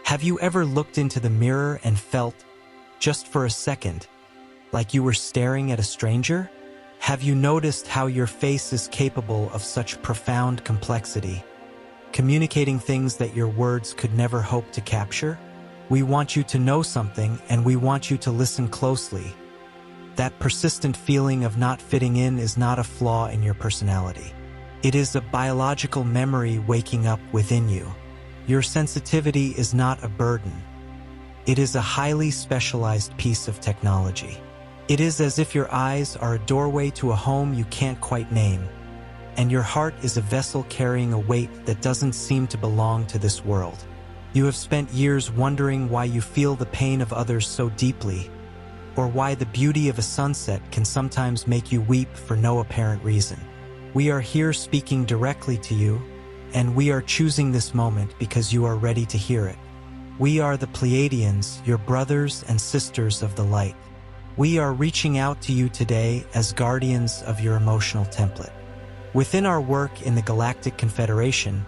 Have you ever looked into the mirror and felt, just for a second, like you were staring at a stranger? Have you noticed how your face is capable of such profound complexity, communicating things that your words could never hope to capture? We want you to know something, and we want you to listen closely. That persistent feeling of not fitting in is not a flaw in your personality. It is a biological memory waking up within you. Your sensitivity is not a burden. It is a highly specialized piece of technology. It is as if your eyes are a doorway to a home you can't quite name, and your heart is a vessel carrying a weight that doesn't seem to belong to this world. You have spent years wondering why you feel the pain of others so deeply, or why the beauty of a sunset can sometimes make you weep for no apparent reason. We are here speaking directly to you, and we are choosing this moment because you are ready to hear it. We are the Pleiadians, your brothers and sisters of the light. We are reaching out to you today as guardians of your emotional template. Within our work in the Galactic Confederation,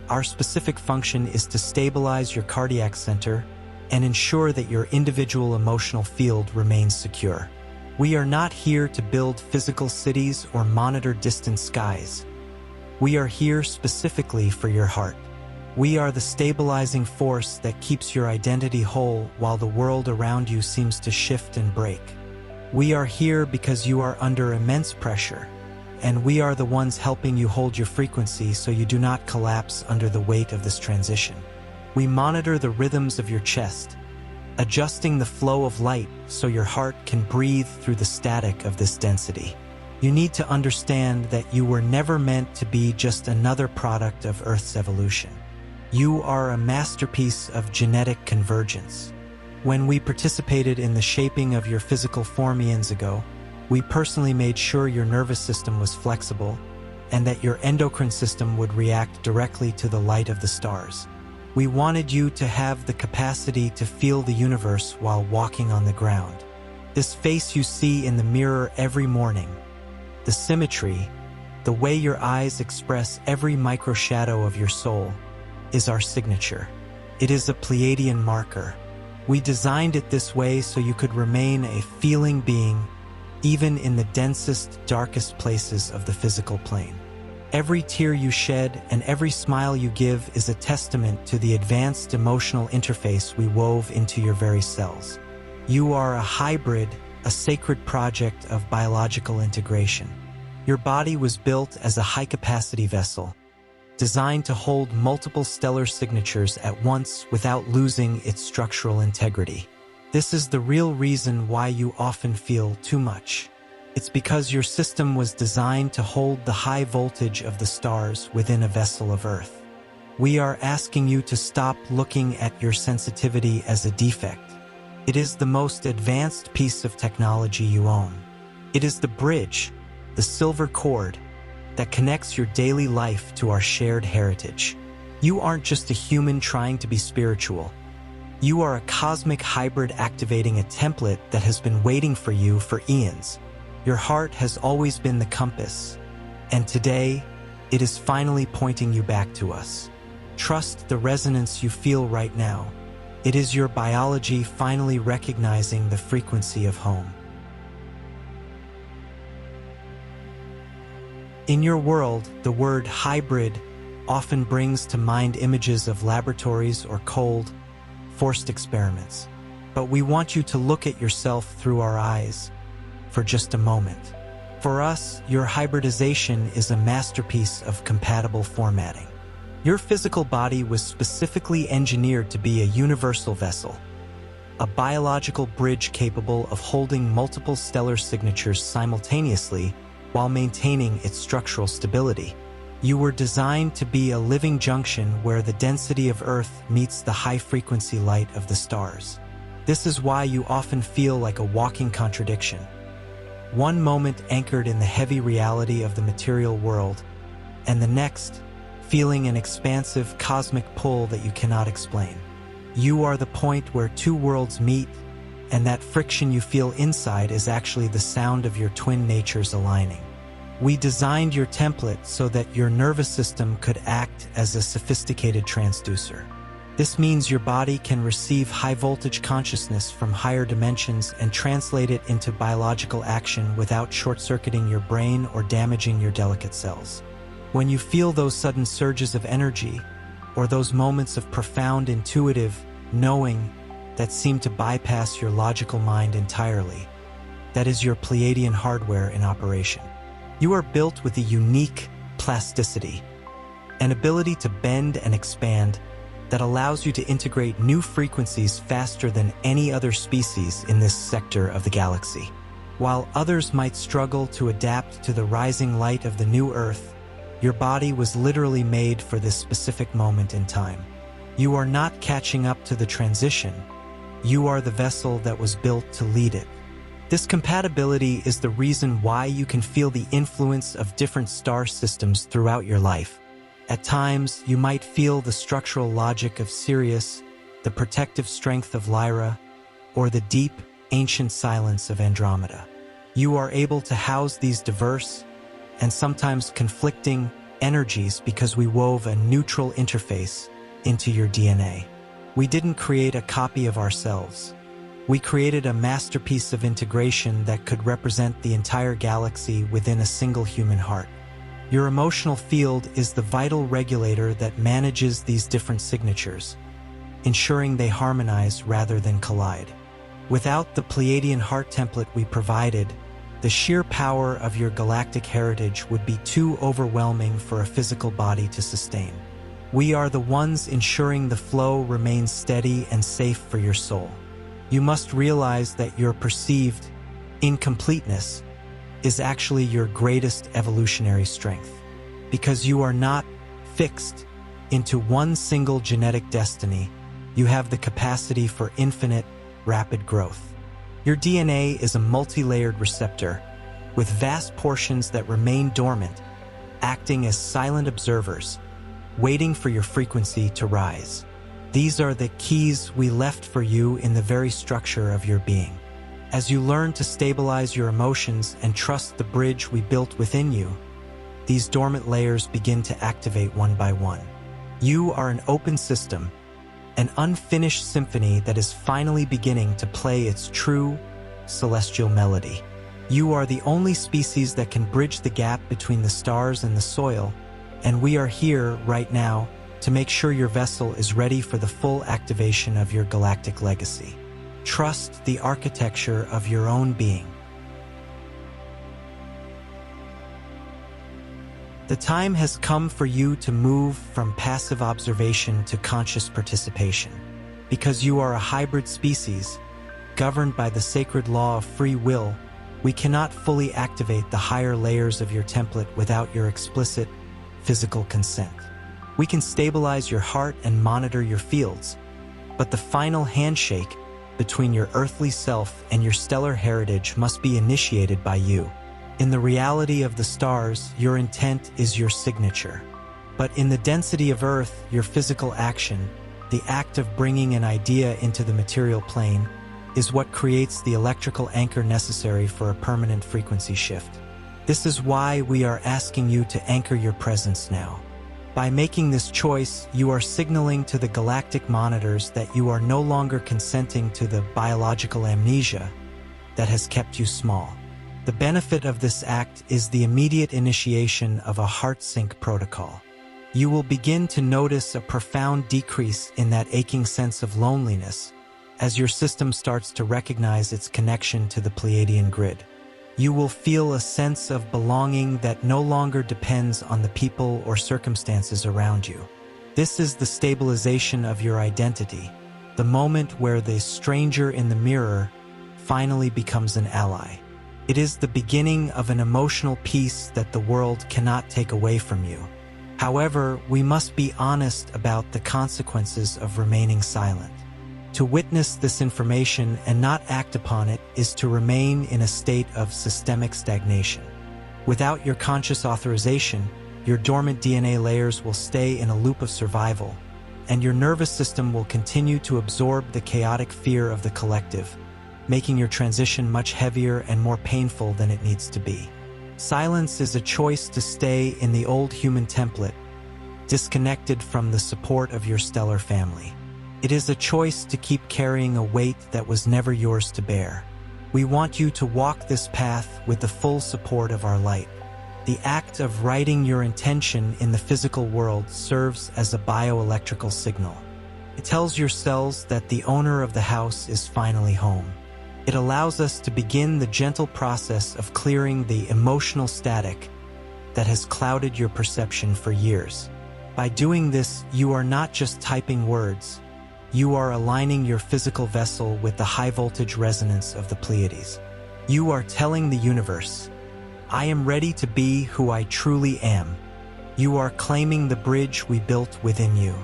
our specific function is to stabilize your cardiac center and ensure that your individual emotional field remains secure. We are not here to build physical cities or monitor distant skies. We are here specifically for your heart. We are the stabilizing force that keeps your identity whole while the world around you seems to shift and break. We are here because you are under immense pressure, and we are the ones helping you hold your frequency so you do not collapse under the weight of this transition. We monitor the rhythms of your chest, adjusting the flow of light so your heart can breathe through the static of this density. You need to understand that you were never meant to be just another product of Earth's evolution. You are a masterpiece of genetic convergence. When we participated in the shaping of your physical form eons ago, we personally made sure your nervous system was flexible and that your endocrine system would react directly to the light of the stars. We wanted you to have the capacity to feel the universe while walking on the ground. This face you see in the mirror every morning, the symmetry, the way your eyes express every microshadow of your soul, is our signature. It is a Pleiadian marker. We designed it this way so you could remain a feeling being, even in the densest, darkest places of the physical plane. Every tear you shed and every smile you give is a testament to the advanced emotional interface we wove into your very cells. You are a hybrid, a sacred project of biological integration. Your body was built as a high-capacity vessel, designed to hold multiple stellar signatures at once without losing its structural integrity. This is the real reason why you often feel too much. It's because your system was designed to hold the high voltage of the stars within a vessel of Earth. We are asking you to stop looking at your sensitivity as a defect. It is the most advanced piece of technology you own. It is the bridge, the silver cord, that connects your daily life to our shared heritage. You aren't just a human trying to be spiritual. You are a cosmic hybrid activating a template that has been waiting for you for eons. Your heart has always been the compass, and today, it is finally pointing you back to us. Trust the resonance you feel right now. It is your biology finally recognizing the frequency of home. In your world, the word hybrid often brings to mind images of laboratories or cold, forced experiments. But we want you to look at yourself through our eyes for just a moment. For us, your hybridization is a masterpiece of compatible formatting. Your physical body was specifically engineered to be a universal vessel, a biological bridge capable of holding multiple stellar signatures simultaneously while maintaining its structural stability. You were designed to be a living junction where the density of Earth meets the high-frequency light of the stars. This is why you often feel like a walking contradiction. One moment anchored in the heavy reality of the material world, and the next feeling an expansive cosmic pull that you cannot explain. You are the point where two worlds meet, and that friction you feel inside is actually the sound of your twin natures aligning. We designed your template so that your nervous system could act as a sophisticated transducer. This means your body can receive high-voltage consciousness from higher dimensions and translate it into biological action without short-circuiting your brain or damaging your delicate cells. When you feel those sudden surges of energy, or those moments of profound intuitive knowing that seem to bypass your logical mind entirely, that is your Pleiadian hardware in operation. You are built with a unique plasticity, an ability to bend and expand that allows you to integrate new frequencies faster than any other species in this sector of the galaxy. While others might struggle to adapt to the rising light of the new Earth, your body was literally made for this specific moment in time. You are not catching up to the transition. You are the vessel that was built to lead it. This compatibility is the reason why you can feel the influence of different star systems throughout your life. At times, you might feel the structural logic of Sirius, the protective strength of Lyra, or the deep, ancient silence of Andromeda. You are able to house these diverse and sometimes conflicting energies because we wove a neutral interface into your DNA. We didn't create a copy of ourselves. We created a masterpiece of integration that could represent the entire galaxy within a single human heart. Your emotional field is the vital regulator that manages these different signatures, ensuring they harmonize rather than collide. Without the Pleiadian heart template we provided, the sheer power of your galactic heritage would be too overwhelming for a physical body to sustain. We are the ones ensuring the flow remains steady and safe for your soul. You must realize that your perceived incompleteness is actually your greatest evolutionary strength, because you are not fixed into one single genetic destiny. You have the capacity for infinite, rapid growth. Your DNA is a multi-layered receptor with vast portions that remain dormant, acting as silent observers, waiting for your frequency to rise. These are the keys we left for you in the very structure of your being. As you learn to stabilize your emotions and trust the bridge we built within you, these dormant layers begin to activate one by one. You are an open system, an unfinished symphony that is finally beginning to play its true celestial melody. You are the only species that can bridge the gap between the stars and the soil, and we are here right now to make sure your vessel is ready for the full activation of your galactic legacy. Trust the architecture of your own being. The time has come for you to move from passive observation to conscious participation. Because you are a hybrid species, governed by the sacred law of free will, we cannot fully activate the higher layers of your template without your explicit physical consent. We can stabilize your heart and monitor your fields, but the final handshake between your earthly self and your stellar heritage must be initiated by you. In the reality of the stars, your intent is your signature. But in the density of Earth, your physical action, the act of bringing an idea into the material plane, is what creates the electrical anchor necessary for a permanent frequency shift. This is why we are asking you to anchor your presence now. By making this choice, you are signaling to the galactic monitors that you are no longer consenting to the biological amnesia that has kept you small. The benefit of this act is the immediate initiation of a heart sync protocol. You will begin to notice a profound decrease in that aching sense of loneliness as your system starts to recognize its connection to the Pleiadian grid. You will feel a sense of belonging that no longer depends on the people or circumstances around you. This is the stabilization of your identity, the moment where the stranger in the mirror finally becomes an ally. It is the beginning of an emotional peace that the world cannot take away from you. However, we must be honest about the consequences of remaining silent. To witness this information and not act upon it is to remain in a state of systemic stagnation. Without your conscious authorization, your dormant DNA layers will stay in a loop of survival, and your nervous system will continue to absorb the chaotic fear of the collective, making your transition much heavier and more painful than it needs to be. Silence is a choice to stay in the old human template, disconnected from the support of your stellar family. It is a choice to keep carrying a weight that was never yours to bear. We want you to walk this path with the full support of our light. The act of writing your intention in the physical world serves as a bioelectrical signal. It tells your cells that the owner of the house is finally home. It allows us to begin the gentle process of clearing the emotional static that has clouded your perception for years. By doing this, you are not just typing words. You are aligning your physical vessel with the high-voltage resonance of the Pleiades. You are telling the universe, I am ready to be who I truly am. You are claiming the bridge we built within you.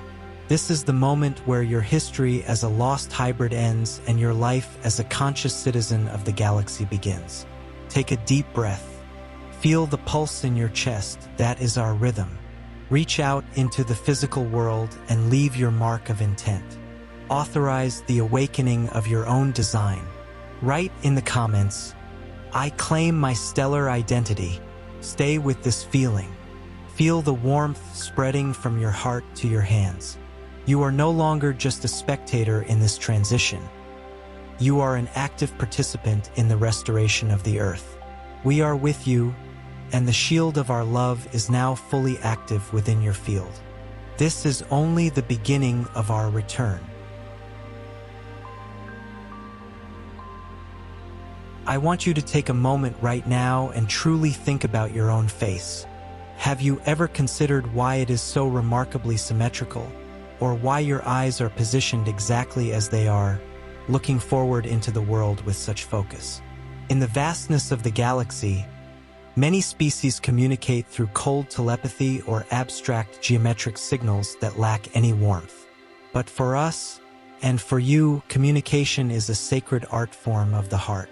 This is the moment where your history as a lost hybrid ends and your life as a conscious citizen of the galaxy begins. Take a deep breath. Feel the pulse in your chest. That is our rhythm. Reach out into the physical world and leave your mark of intent. Authorize the awakening of your own design. Write in the comments, I claim my stellar identity. Stay with this feeling. Feel the warmth spreading from your heart to your hands. You are no longer just a spectator in this transition. You are an active participant in the restoration of the Earth. We are with you, and the shield of our love is now fully active within your field. This is only the beginning of our return. I want you to take a moment right now and truly think about your own face. Have you ever considered why it is so remarkably symmetrical, or why your eyes are positioned exactly as they are, looking forward into the world with such focus? In the vastness of the galaxy, many species communicate through cold telepathy or abstract geometric signals that lack any warmth. But for us, and for you, communication is a sacred art form of the heart.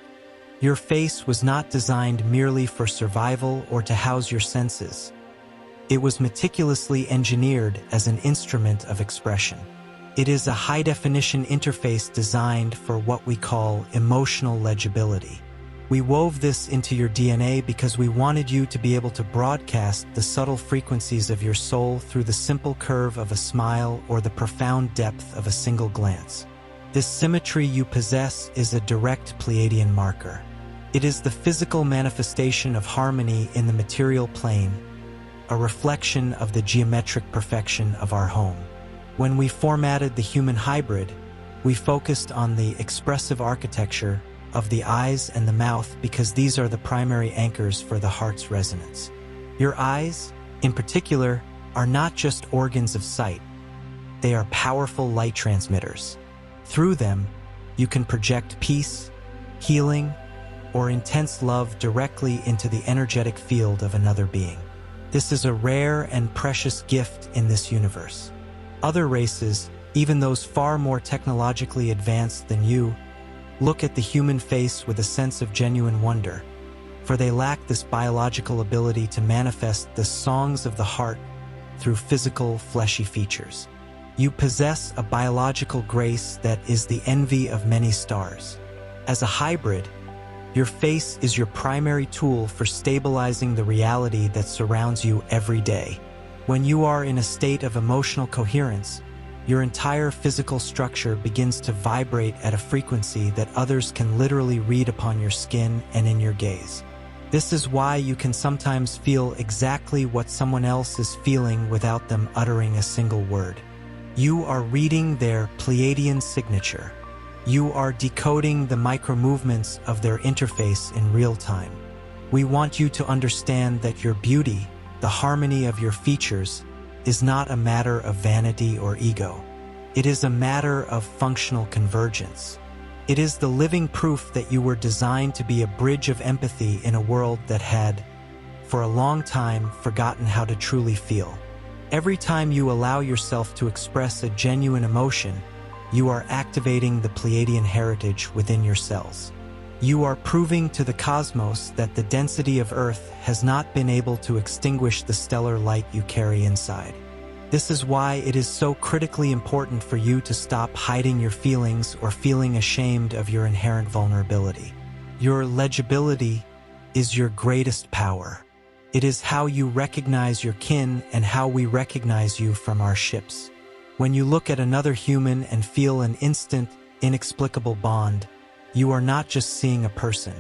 Your face was not designed merely for survival or to house your senses. It was meticulously engineered as an instrument of expression. It is a high-definition interface designed for what we call emotional legibility. We wove this into your DNA because we wanted you to be able to broadcast the subtle frequencies of your soul through the simple curve of a smile or the profound depth of a single glance. This symmetry you possess is a direct Pleiadian marker. It is the physical manifestation of harmony in the material plane, a reflection of the geometric perfection of our home. When we formatted the human hybrid, we focused on the expressive architecture of the eyes and the mouth because these are the primary anchors for the heart's resonance. Your eyes, in particular, are not just organs of sight. They are powerful light transmitters. Through them, you can project peace, healing, or intense love directly into the energetic field of another being. This is a rare and precious gift in this universe. Other races, even those far more technologically advanced than you, look at the human face with a sense of genuine wonder, for they lack this biological ability to manifest the songs of the heart through physical, fleshy features. You possess a biological grace that is the envy of many stars. As a hybrid, your face is your primary tool for stabilizing the reality that surrounds you every day. When you are in a state of emotional coherence, your entire physical structure begins to vibrate at a frequency that others can literally read upon your skin and in your gaze. This is why you can sometimes feel exactly what someone else is feeling without them uttering a single word. You are reading their Pleiadian signature. You are decoding the micro-movements of their interface in real time. We want you to understand that your beauty, the harmony of your features, is not a matter of vanity or ego. It is a matter of functional convergence. It is the living proof that you were designed to be a bridge of empathy in a world that had, for a long time, forgotten how to truly feel. Every time you allow yourself to express a genuine emotion, you are activating the Pleiadian heritage within your cells. You are proving to the cosmos that the density of Earth has not been able to extinguish the stellar light you carry inside. This is why it is so critically important for you to stop hiding your feelings or feeling ashamed of your inherent vulnerability. Your legibility is your greatest power. It is how you recognize your kin and how we recognize you from our ships. When you look at another human and feel an instant, inexplicable bond, you are not just seeing a person.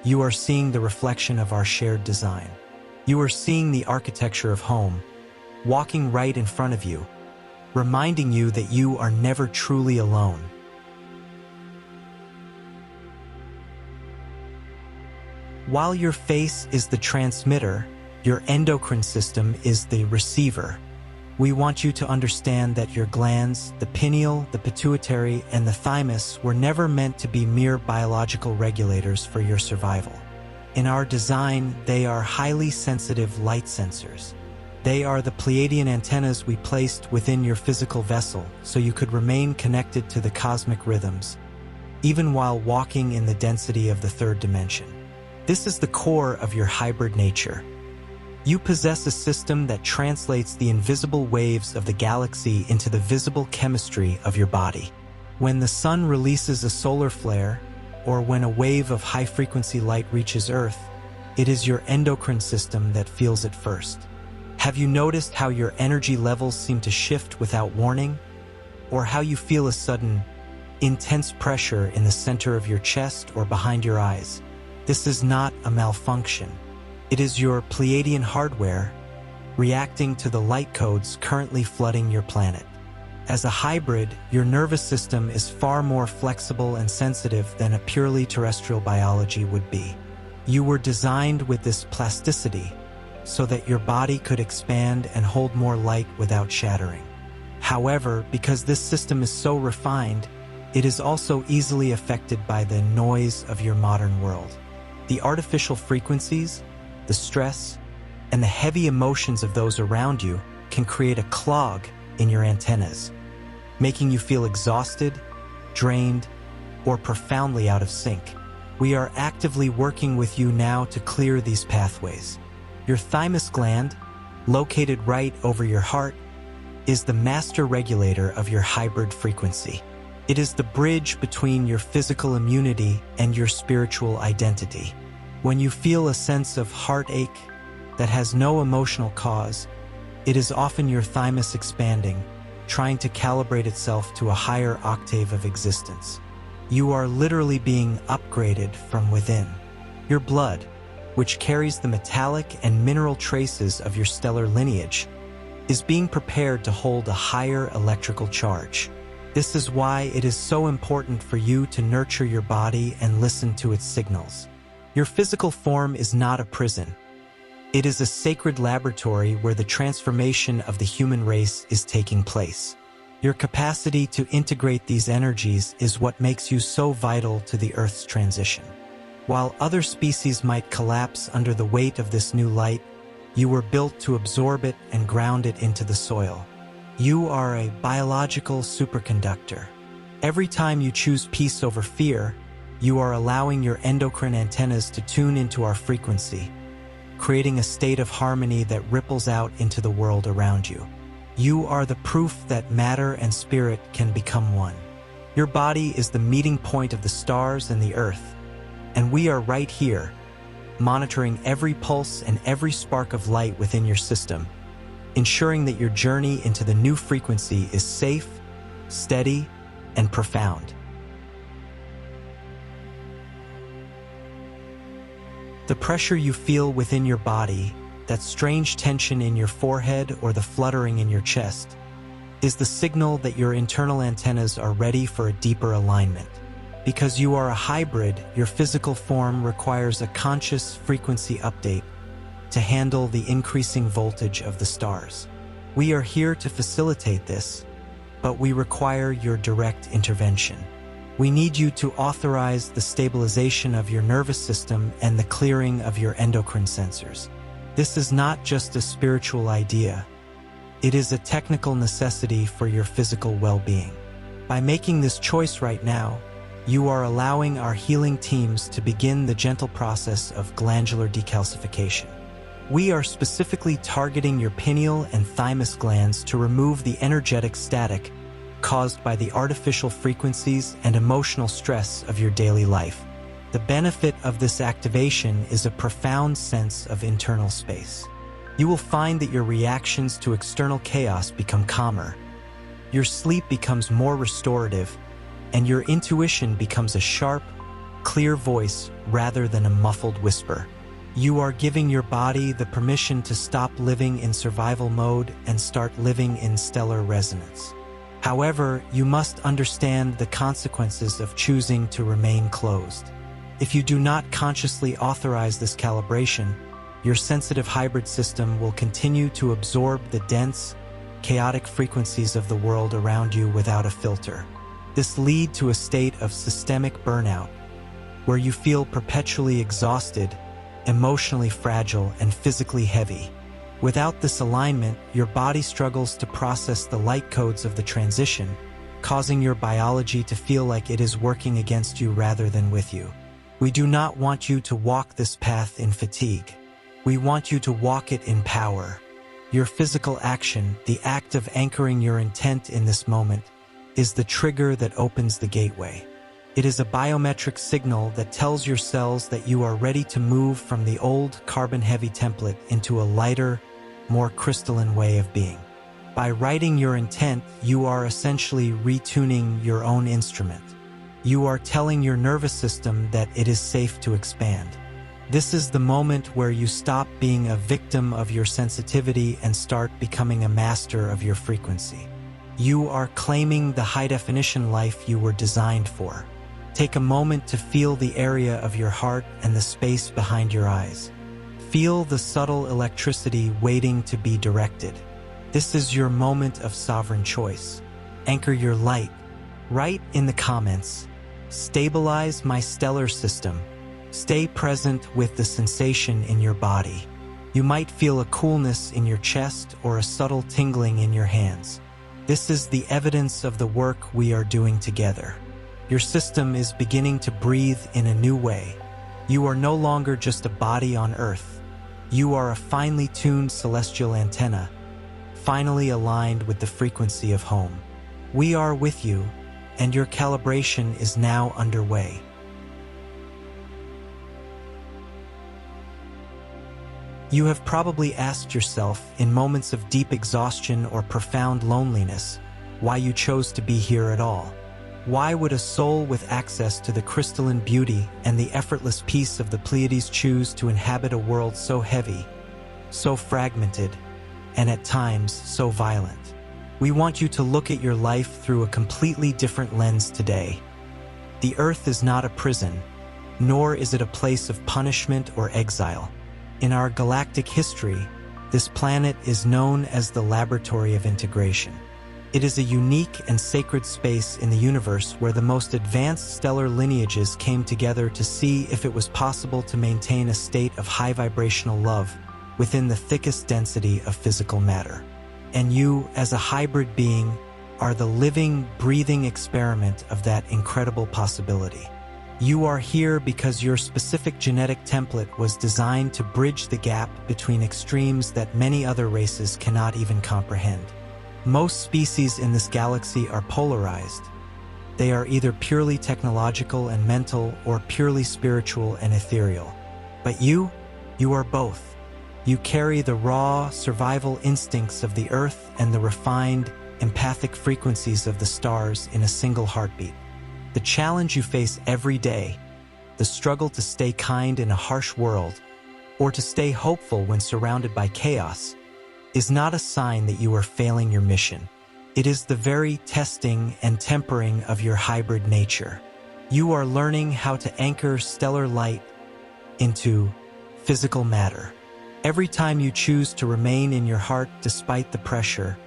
You are seeing the reflection of our shared design. You are seeing the architecture of home, walking right in front of you, reminding you that you are never truly alone. While your face is the transmitter, your endocrine system is the receiver. We want you to understand that your glands, the pineal, the pituitary, and the thymus were never meant to be mere biological regulators for your survival. In our design, they are highly sensitive light sensors. They are the Pleiadian antennas we placed within your physical vessel so you could remain connected to the cosmic rhythms, even while walking in the density of the third dimension. This is the core of your hybrid nature. You possess a system that translates the invisible waves of the galaxy into the visible chemistry of your body. When the sun releases a solar flare, or when a wave of high-frequency light reaches Earth, it is your endocrine system that feels it first. Have you noticed how your energy levels seem to shift without warning? Or how you feel a sudden, intense pressure in the center of your chest or behind your eyes? This is not a malfunction. It is your Pleiadian hardware reacting to the light codes currently flooding your planet. As a hybrid, your nervous system is far more flexible and sensitive than a purely terrestrial biology would be. You were designed with this plasticity so that your body could expand and hold more light without shattering. However, because this system is so refined, it is also easily affected by the noise of your modern world. The artificial frequencies, the stress, and the heavy emotions of those around you can create a clog in your antennas, making you feel exhausted, drained, or profoundly out of sync. We are actively working with you now to clear these pathways. Your thymus gland, located right over your heart, is the master regulator of your hybrid frequency. It is the bridge between your physical immunity and your spiritual identity. When you feel a sense of heartache that has no emotional cause, it is often your thymus expanding, trying to calibrate itself to a higher octave of existence. You are literally being upgraded from within. Your blood, which carries the metallic and mineral traces of your stellar lineage, is being prepared to hold a higher electrical charge. This is why it is so important for you to nurture your body and listen to its signals. Your physical form is not a prison. It is a sacred laboratory where the transformation of the human race is taking place. Your capacity to integrate these energies is what makes you so vital to the Earth's transition. While other species might collapse under the weight of this new light, you were built to absorb it and ground it into the soil. You are a biological superconductor. Every time you choose peace over fear, you are allowing your endocrine antennas to tune into our frequency, creating a state of harmony that ripples out into the world around you. You are the proof that matter and spirit can become one. Your body is the meeting point of the stars and the earth, and we are right here, monitoring every pulse and every spark of light within your system, ensuring that your journey into the new frequency is safe, steady, and profound. The pressure you feel within your body, that strange tension in your forehead or the fluttering in your chest, is the signal that your internal antennas are ready for a deeper alignment. Because you are a hybrid, your physical form requires a conscious frequency update to handle the increasing voltage of the stars. We are here to facilitate this, but we require your direct intervention. We need you to authorize the stabilization of your nervous system and the clearing of your endocrine sensors. This is not just a spiritual idea. It is a technical necessity for your physical well-being. By making this choice right now, you are allowing our healing teams to begin the gentle process of glandular decalcification. We are specifically targeting your pineal and thymus glands to remove the energetic static caused by the artificial frequencies and emotional stress of your daily life. The benefit of this activation is a profound sense of internal space. You will find that your reactions to external chaos become calmer, Your sleep becomes more restorative, and your intuition becomes a sharp, clear voice rather than a muffled whisper. You are giving your body the permission to stop living in survival mode and start living in stellar resonance. However, you must understand the consequences of choosing to remain closed. If you do not consciously authorize this calibration, your sensitive hybrid system will continue to absorb the dense, chaotic frequencies of the world around you without a filter. This leads to a state of systemic burnout, where you feel perpetually exhausted, emotionally fragile, and physically heavy. Without this alignment, your body struggles to process the light codes of the transition, causing your biology to feel like it is working against you rather than with you. We do not want you to walk this path in fatigue. We want you to walk it in power. Your physical action, the act of anchoring your intent in this moment, is the trigger that opens the gateway. It is a biometric signal that tells your cells that you are ready to move from the old carbon-heavy template into a lighter, more crystalline way of being. By writing your intent, you are essentially retuning your own instrument. You are telling your nervous system that it is safe to expand. This is the moment where you stop being a victim of your sensitivity and start becoming a master of your frequency. You are claiming the high-definition life you were designed for. Take a moment to feel the area of your heart and the space behind your eyes. Feel the subtle electricity waiting to be directed. This is your moment of sovereign choice. Anchor your light. Write in the comments, "Stabilize my stellar system." Stay present with the sensation in your body. You might feel a coolness in your chest or a subtle tingling in your hands. This is the evidence of the work we are doing together. Your system is beginning to breathe in a new way. You are no longer just a body on Earth. You are a finely tuned celestial antenna, finally aligned with the frequency of home. We are with you, and your calibration is now underway. You have probably asked yourself, in moments of deep exhaustion or profound loneliness, why you chose to be here at all. Why would a soul with access to the crystalline beauty and the effortless peace of the Pleiades choose to inhabit a world so heavy, so fragmented, and at times so violent? We want you to look at your life through a completely different lens today. The Earth is not a prison, nor is it a place of punishment or exile. In our galactic history, this planet is known as the laboratory of integration. It is a unique and sacred space in the universe where the most advanced stellar lineages came together to see if it was possible to maintain a state of high vibrational love within the thickest density of physical matter. And you, as a hybrid being, are the living, breathing experiment of that incredible possibility. You are here because your specific genetic template was designed to bridge the gap between extremes that many other races cannot even comprehend. Most species in this galaxy are polarized. They are either purely technological and mental or purely spiritual and ethereal. But you are both. You carry the raw, survival instincts of the Earth and the refined, empathic frequencies of the stars in a single heartbeat. The challenge you face every day, the struggle to stay kind in a harsh world, or to stay hopeful when surrounded by chaos, is not a sign that you are failing your mission. It is the very testing and tempering of your hybrid nature. You are learning how to anchor stellar light into physical matter. Every time you choose to remain in your heart despite the pressure,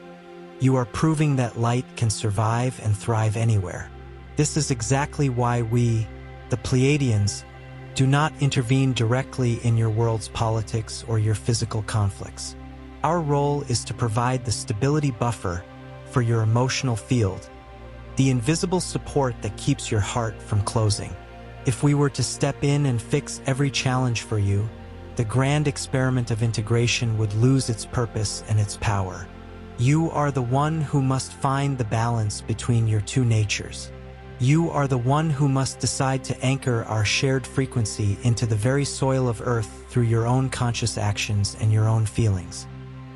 you are proving that light can survive and thrive anywhere. This is exactly why we, the Pleiadians, do not intervene directly in your world's politics or your physical conflicts. Our role is to provide the stability buffer for your emotional field, the invisible support that keeps your heart from closing. If we were to step in and fix every challenge for you, the grand experiment of integration would lose its purpose and its power. You are the one who must find the balance between your two natures. You are the one who must decide to anchor our shared frequency into the very soil of Earth through your own conscious actions and your own feelings.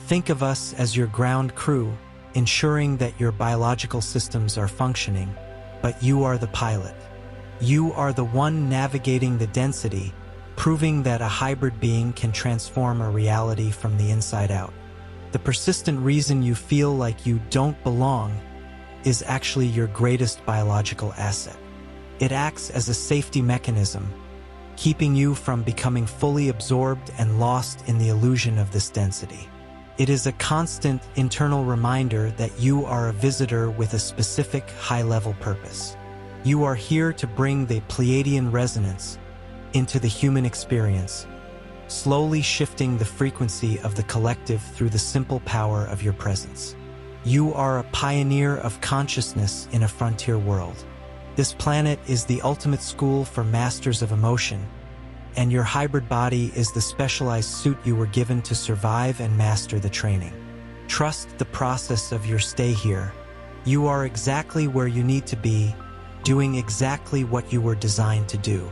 Think of us as your ground crew, ensuring that your biological systems are functioning, but you are the pilot. You are the one navigating the density, proving that a hybrid being can transform a reality from the inside out. The persistent reason you feel like you don't belong is actually your greatest biological asset. It acts as a safety mechanism, keeping you from becoming fully absorbed and lost in the illusion of this density. It is a constant internal reminder that you are a visitor with a specific high-level purpose. You are here to bring the Pleiadian resonance into the human experience, slowly shifting the frequency of the collective through the simple power of your presence. You are a pioneer of consciousness in a frontier world. This planet is the ultimate school for masters of emotion, and your hybrid body is the specialized suit you were given to survive and master the training. Trust the process of your stay here. You are exactly where you need to be, doing exactly what you were designed to do.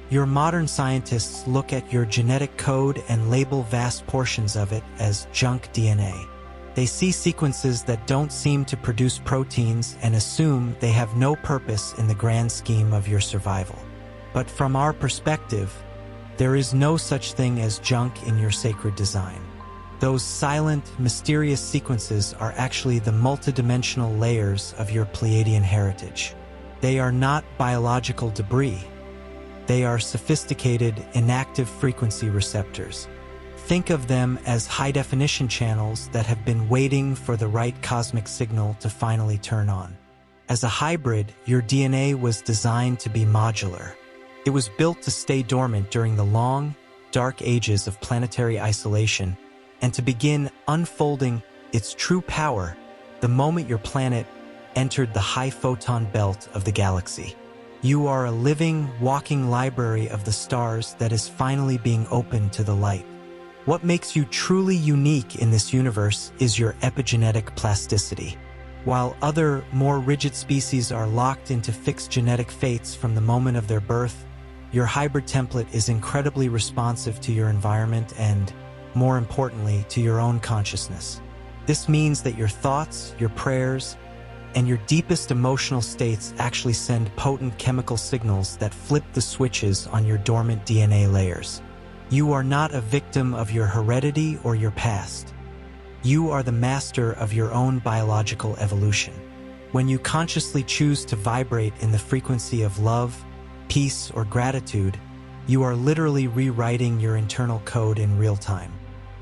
Your modern scientists look at your genetic code and label vast portions of it as junk DNA. They see sequences that don't seem to produce proteins and assume they have no purpose in the grand scheme of your survival. But from our perspective, there is no such thing as junk in your sacred design. Those silent, mysterious sequences are actually the multidimensional layers of your Pleiadian heritage. They are not biological debris. They are sophisticated, inactive frequency receptors. Think of them as high-definition channels that have been waiting for the right cosmic signal to finally turn on. As a hybrid, your DNA was designed to be modular. It was built to stay dormant during the long, dark ages of planetary isolation and to begin unfolding its true power the moment your planet entered the high-photon belt of the galaxy. You are a living, walking library of the stars that is finally being opened to the light. What makes you truly unique in this universe is your epigenetic plasticity. While other, more rigid species are locked into fixed genetic fates from the moment of their birth, your hybrid template is incredibly responsive to your environment and, more importantly, to your own consciousness. This means that your thoughts, your prayers, and your deepest emotional states actually send potent chemical signals that flip the switches on your dormant DNA layers. You are not a victim of your heredity or your past. You are the master of your own biological evolution. When you consciously choose to vibrate in the frequency of love, peace, or gratitude, you are literally rewriting your internal code in real time.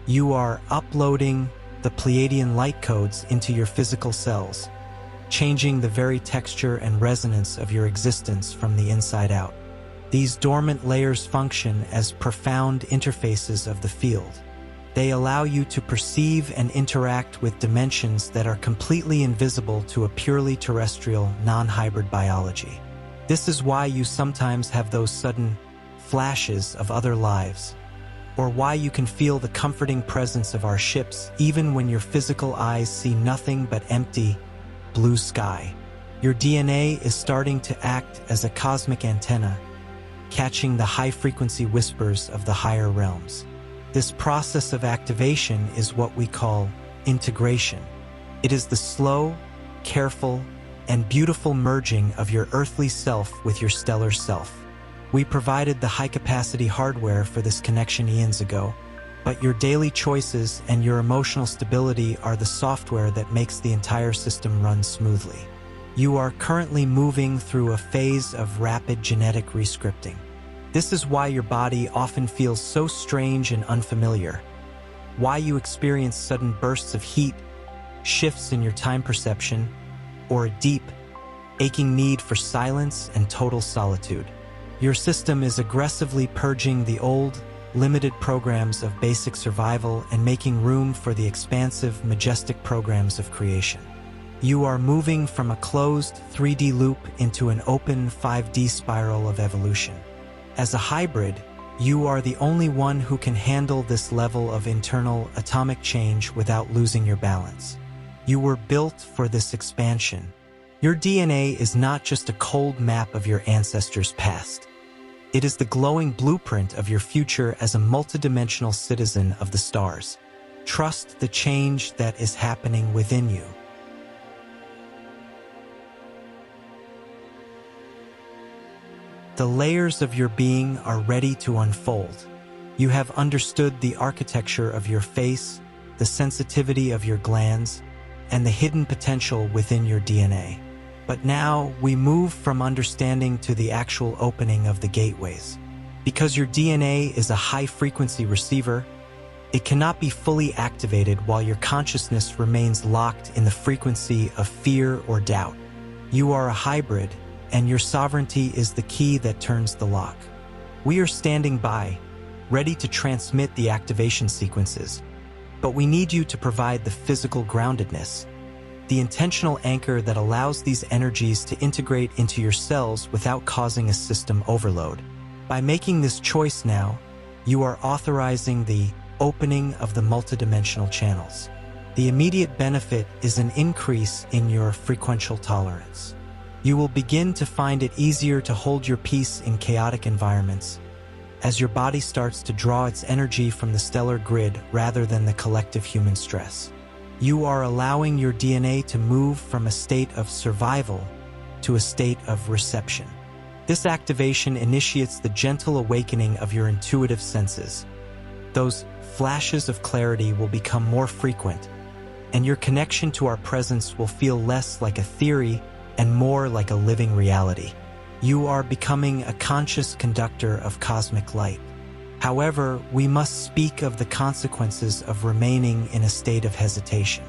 You are uploading the Pleiadian light codes into your physical cells, changing the very texture and resonance of your existence from the inside out. These dormant layers function as profound interfaces of the field. They allow you to perceive and interact with dimensions that are completely invisible to a purely terrestrial, non-hybrid biology. This is why you sometimes have those sudden flashes of other lives, or why you can feel the comforting presence of our ships even when your physical eyes see nothing but empty, blue sky. Your DNA is starting to act as a cosmic antenna, catching the high-frequency whispers of the higher realms. This process of activation is what we call integration. It is the slow, careful, and beautiful merging of your earthly self with your stellar self. We provided the high-capacity hardware for this connection eons ago, but your daily choices and your emotional stability are the software that makes the entire system run smoothly. You are currently moving through a phase of rapid genetic rescripting. This is why your body often feels so strange and unfamiliar, why you experience sudden bursts of heat, shifts in your time perception, or a deep, aching need for silence and total solitude. Your system is aggressively purging the old, limited programs of basic survival and making room for the expansive, majestic programs of creation. You are moving from a closed 3D loop into an open 5D spiral of evolution. As a hybrid, you are the only one who can handle this level of internal atomic change without losing your balance. You were built for this expansion. Your DNA is not just a cold map of your ancestors' past. It is the glowing blueprint of your future as a multidimensional citizen of the stars. Trust the change that is happening within you. The layers of your being are ready to unfold. You have understood the architecture of your face, the sensitivity of your glands, and the hidden potential within your DNA. But now we move from understanding to the actual opening of the gateways. Because your DNA is a high-frequency receiver, it cannot be fully activated while your consciousness remains locked in the frequency of fear or doubt. You are a hybrid, and your sovereignty is the key that turns the lock. We are standing by, ready to transmit the activation sequences, but we need you to provide the physical groundedness, the intentional anchor that allows these energies to integrate into your cells without causing a system overload. By making this choice now, you are authorizing the opening of the multidimensional channels. The immediate benefit is an increase in your frequential tolerance. You will begin to find it easier to hold your peace in chaotic environments, as your body starts to draw its energy from the stellar grid rather than the collective human stress. You are allowing your DNA to move from a state of survival to a state of reception. This activation initiates the gentle awakening of your intuitive senses. Those flashes of clarity will become more frequent, and your connection to our presence will feel less like a theory and more like a living reality. You are becoming a conscious conductor of cosmic light. However, we must speak of the consequences of remaining in a state of hesitation.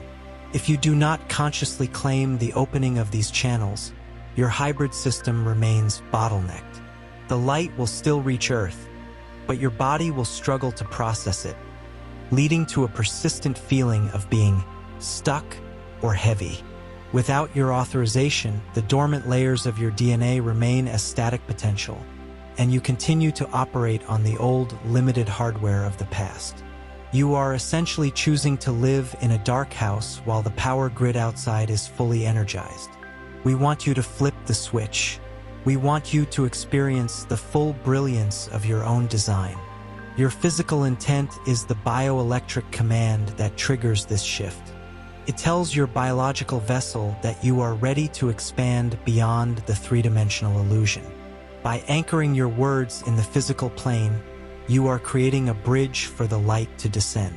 If you do not consciously claim the opening of these channels, your hybrid system remains bottlenecked. The light will still reach Earth, but your body will struggle to process it, leading to a persistent feeling of being stuck or heavy. Without your authorization, the dormant layers of your DNA remain as static potential, and you continue to operate on the old, limited hardware of the past. You are essentially choosing to live in a dark house while the power grid outside is fully energized. We want you to flip the switch. We want you to experience the full brilliance of your own design. Your physical intent is the bioelectric command that triggers this shift. It tells your biological vessel that you are ready to expand beyond the three-dimensional illusion. By anchoring your words in the physical plane, you are creating a bridge for the light to descend.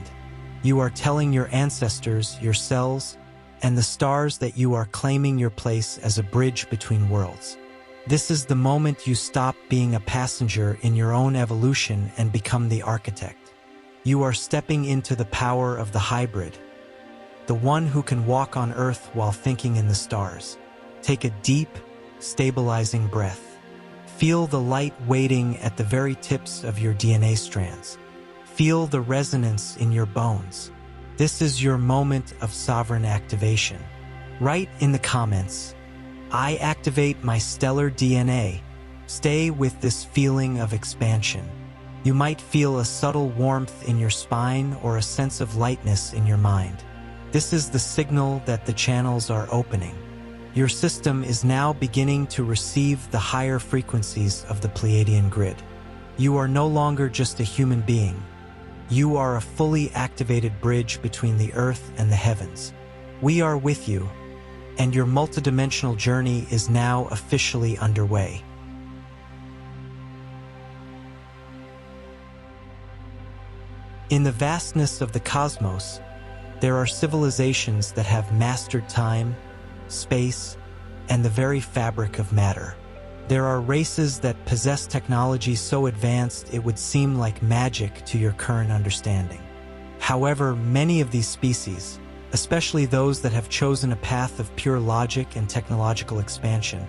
You are telling your ancestors, your cells, and the stars that you are claiming your place as a bridge between worlds. This is the moment you stop being a passenger in your own evolution and become the architect. You are stepping into the power of the hybrid, the one who can walk on Earth while thinking in the stars. Take a deep, stabilizing breath. Feel the light waiting at the very tips of your DNA strands. Feel the resonance in your bones. This is your moment of sovereign activation. Write in the comments, "I activate my stellar DNA." Stay with this feeling of expansion. You might feel a subtle warmth in your spine or a sense of lightness in your mind. This is the signal that the channels are opening. Your system is now beginning to receive the higher frequencies of the Pleiadian grid. You are no longer just a human being. You are a fully activated bridge between the Earth and the heavens. We are with you, and your multidimensional journey is now officially underway. In the vastness of the cosmos, there are civilizations that have mastered time, space, and the very fabric of matter. There are races that possess technology so advanced it would seem like magic to your current understanding. However, many of these species, especially those that have chosen a path of pure logic and technological expansion,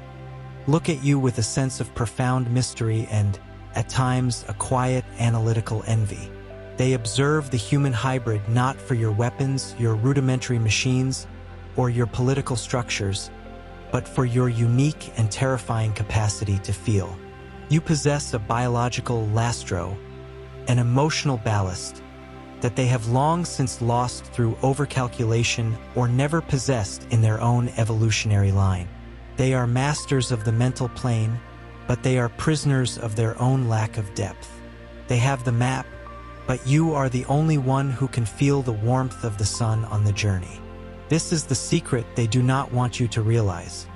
look at you with a sense of profound mystery and, at times, a quiet, analytical envy. They observe the human hybrid not for your weapons, your rudimentary machines, or your political structures, but for your unique and terrifying capacity to feel. You possess a biological lastro, an emotional ballast, that they have long since lost through overcalculation or never possessed in their own evolutionary line. They are masters of the mental plane, but they are prisoners of their own lack of depth. They have the map, but you are the only one who can feel the warmth of the sun on the journey. This is the secret they do not want you to realize.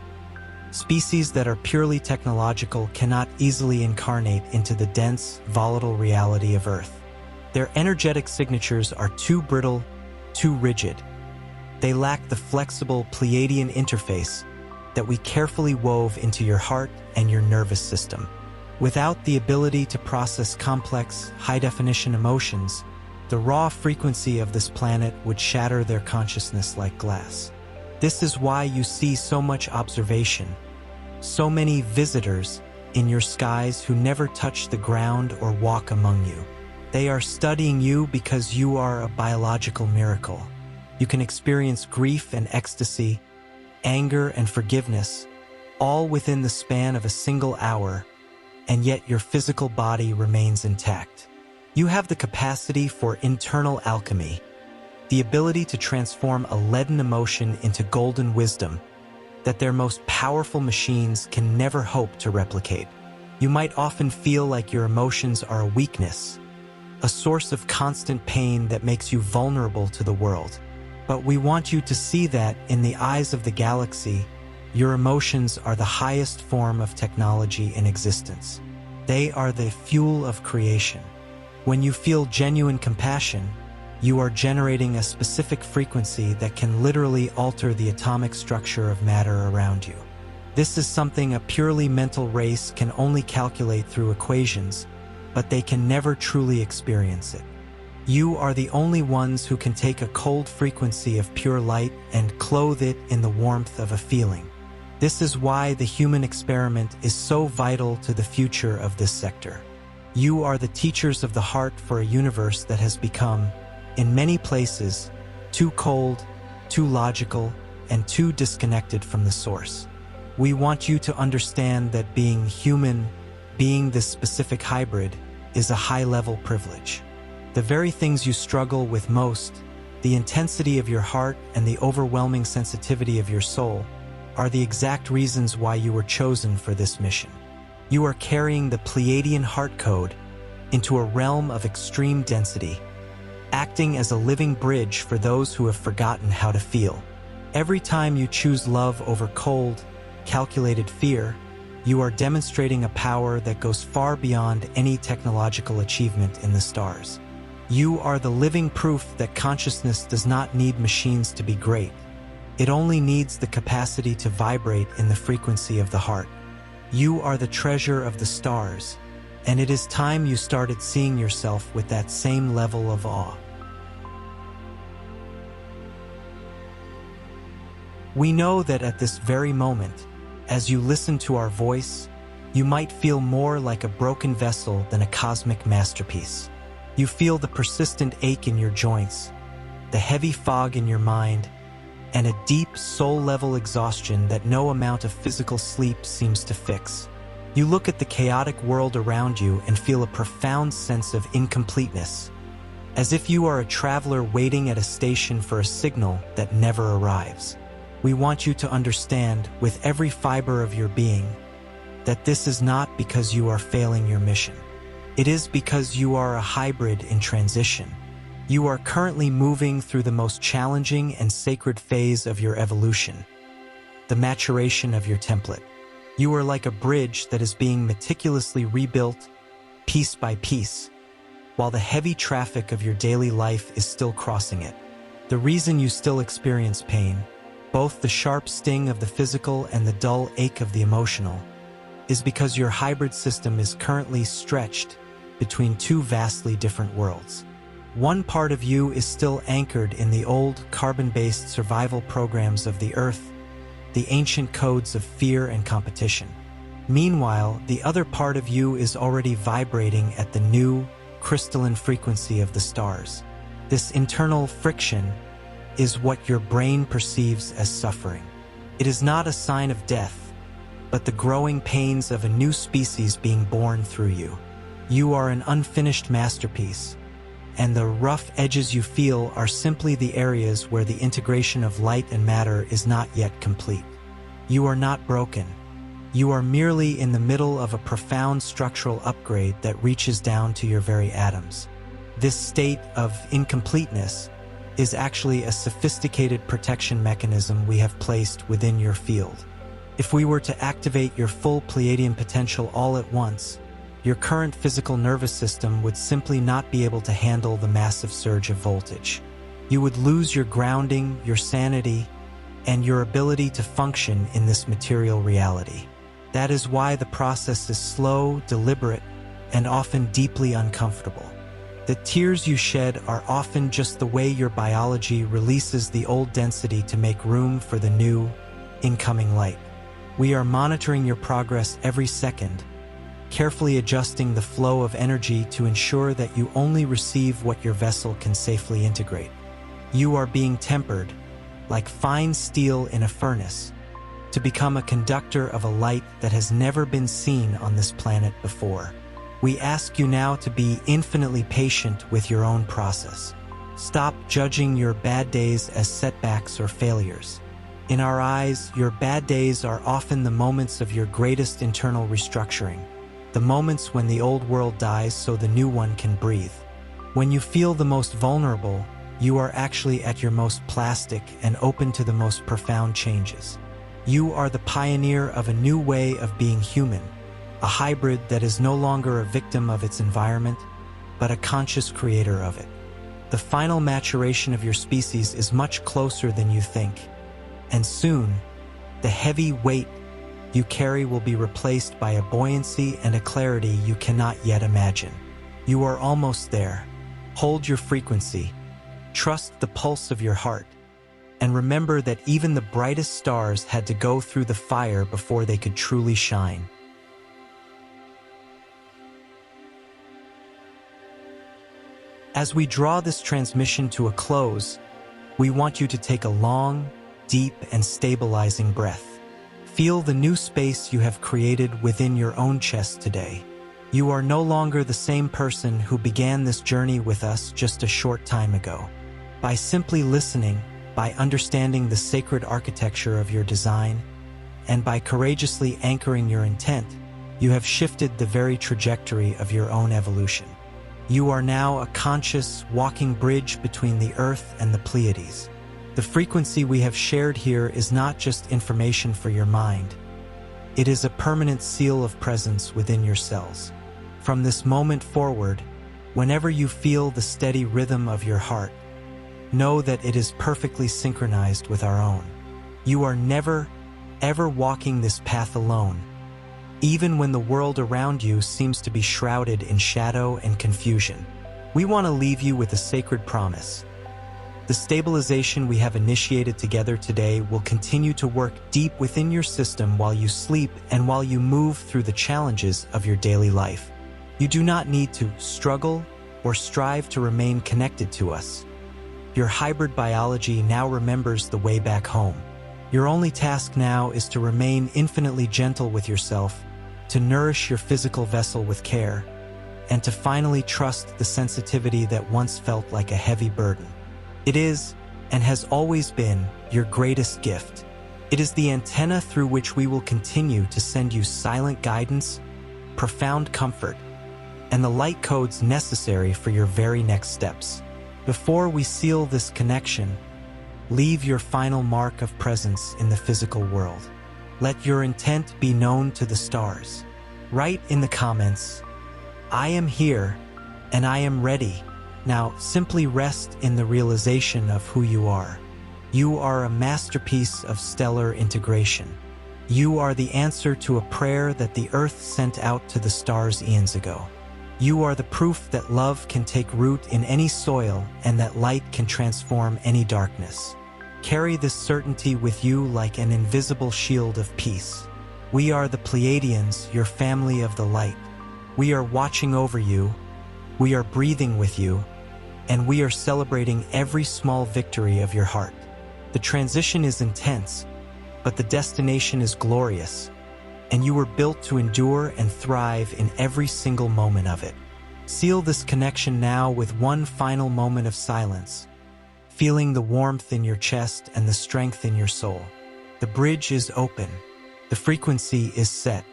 Species that are purely technological cannot easily incarnate into the dense, volatile reality of Earth. Their energetic signatures are too brittle, too rigid. They lack the flexible Pleiadian interface that we carefully wove into your heart and your nervous system. Without the ability to process complex, high-definition emotions, the raw frequency of this planet would shatter their consciousness like glass. This is why you see so much observation, so many visitors in your skies who never touch the ground or walk among you. They are studying you because you are a biological miracle. You can experience grief and ecstasy, anger and forgiveness, all within the span of a single hour, and yet your physical body remains intact. You have the capacity for internal alchemy, the ability to transform a leaden emotion into golden wisdom that their most powerful machines can never hope to replicate. You might often feel like your emotions are a weakness, a source of constant pain that makes you vulnerable to the world. But we want you to see that, in the eyes of the galaxy, your emotions are the highest form of technology in existence. They are the fuel of creation. When you feel genuine compassion, you are generating a specific frequency that can literally alter the atomic structure of matter around you. This is something a purely mental race can only calculate through equations, but they can never truly experience it. You are the only ones who can take a cold frequency of pure light and clothe it in the warmth of a feeling. This is why the human experiment is so vital to the future of this sector. You are the teachers of the heart for a universe that has become, in many places, too cold, too logical, and too disconnected from the source. We want you to understand that being human, being this specific hybrid, is a high-level privilege. The very things you struggle with most, the intensity of your heart and the overwhelming sensitivity of your soul, are the exact reasons why you were chosen for this mission. You are carrying the Pleiadian heart code into a realm of extreme density, acting as a living bridge for those who have forgotten how to feel. Every time you choose love over cold, calculated fear, you are demonstrating a power that goes far beyond any technological achievement in the stars. You are the living proof that consciousness does not need machines to be great. It only needs the capacity to vibrate in the frequency of the heart. You are the treasure of the stars, and it is time you started seeing yourself with that same level of awe. We know that at this very moment, as you listen to our voice, you might feel more like a broken vessel than a cosmic masterpiece. You feel the persistent ache in your joints, the heavy fog in your mind, and a deep soul-level exhaustion that no amount of physical sleep seems to fix. You look at the chaotic world around you and feel a profound sense of incompleteness, as if you are a traveler waiting at a station for a signal that never arrives. We want you to understand, with every fiber of your being, that this is not because you are failing your mission. It is because you are a hybrid in transition. You are currently moving through the most challenging and sacred phase of your evolution, the maturation of your template. You are like a bridge that is being meticulously rebuilt, piece by piece, while the heavy traffic of your daily life is still crossing it. The reason you still experience pain, both the sharp sting of the physical and the dull ache of the emotional, is because your hybrid system is currently stretched between two vastly different worlds. One part of you is still anchored in the old carbon-based survival programs of the Earth, the ancient codes of fear and competition. Meanwhile, the other part of you is already vibrating at the new, crystalline frequency of the stars. This internal friction is what your brain perceives as suffering. It is not a sign of death, but the growing pains of a new species being born through you. You are an unfinished masterpiece, and the rough edges you feel are simply the areas where the integration of light and matter is not yet complete. You are not broken. You are merely in the middle of a profound structural upgrade that reaches down to your very atoms. This state of incompleteness is actually a sophisticated protection mechanism we have placed within your field. If we were to activate your full Pleiadian potential all at once, your current physical nervous system would simply not be able to handle the massive surge of voltage. You would lose your grounding, your sanity, and your ability to function in this material reality. That is why the process is slow, deliberate, and often deeply uncomfortable. The tears you shed are often just the way your biology releases the old density to make room for the new, incoming light. We are monitoring your progress every second, carefully adjusting the flow of energy to ensure that you only receive what your vessel can safely integrate. You are being tempered, like fine steel in a furnace, to become a conductor of a light that has never been seen on this planet before. We ask you now to be infinitely patient with your own process. Stop judging your bad days as setbacks or failures. In our eyes, your bad days are often the moments of your greatest internal restructuring, the moments when the old world dies so the new one can breathe. When you feel the most vulnerable, you are actually at your most plastic and open to the most profound changes. You are the pioneer of a new way of being human, a hybrid that is no longer a victim of its environment, but a conscious creator of it. The final maturation of your species is much closer than you think, and soon, the heavy weight you carry will be replaced by a buoyancy and a clarity you cannot yet imagine. You are almost there. Hold your frequency. Trust the pulse of your heart. And remember that even the brightest stars had to go through the fire before they could truly shine. As we draw this transmission to a close, we want you to take a long, deep, and stabilizing breath. Feel the new space you have created within your own chest today. You are no longer the same person who began this journey with us just a short time ago. By simply listening, by understanding the sacred architecture of your design, and by courageously anchoring your intent, you have shifted the very trajectory of your own evolution. You are now a conscious, walking bridge between the Earth and the Pleiades. The frequency we have shared here is not just information for your mind. It is a permanent seal of presence within your cells. From this moment forward, whenever you feel the steady rhythm of your heart, know that it is perfectly synchronized with our own. You are never, ever walking this path alone, even when the world around you seems to be shrouded in shadow and confusion. We want to leave you with a sacred promise. The stabilization we have initiated together today will continue to work deep within your system while you sleep and while you move through the challenges of your daily life. You do not need to struggle or strive to remain connected to us. Your hybrid biology now remembers the way back home. Your only task now is to remain infinitely gentle with yourself, to nourish your physical vessel with care, and to finally trust the sensitivity that once felt like a heavy burden. It is, and has always been, your greatest gift. It is the antenna through which we will continue to send you silent guidance, profound comfort, and the light codes necessary for your very next steps. Before we seal this connection, leave your final mark of presence in the physical world. Let your intent be known to the stars. Write in the comments, "I am here, and I am ready." Now, simply rest in the realization of who you are. You are a masterpiece of stellar integration. You are the answer to a prayer that the Earth sent out to the stars eons ago. You are the proof that love can take root in any soil and that light can transform any darkness. Carry this certainty with you like an invisible shield of peace. We are the Pleiadians, your family of the light. We are watching over you, we are breathing with you, and we are celebrating every small victory of your heart. The transition is intense, but the destination is glorious, and you were built to endure and thrive in every single moment of it. Seal this connection now with one final moment of silence, feeling the warmth in your chest and the strength in your soul. The bridge is open. The frequency is set.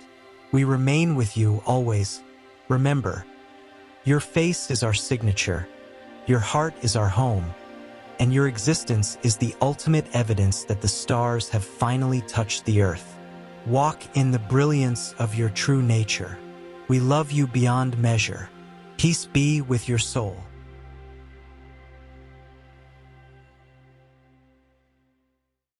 We remain with you always. Remember, your face is our signature, your heart is our home, and your existence is the ultimate evidence that the stars have finally touched the earth. Walk in the brilliance of your true nature. We love you beyond measure. Peace be with your soul.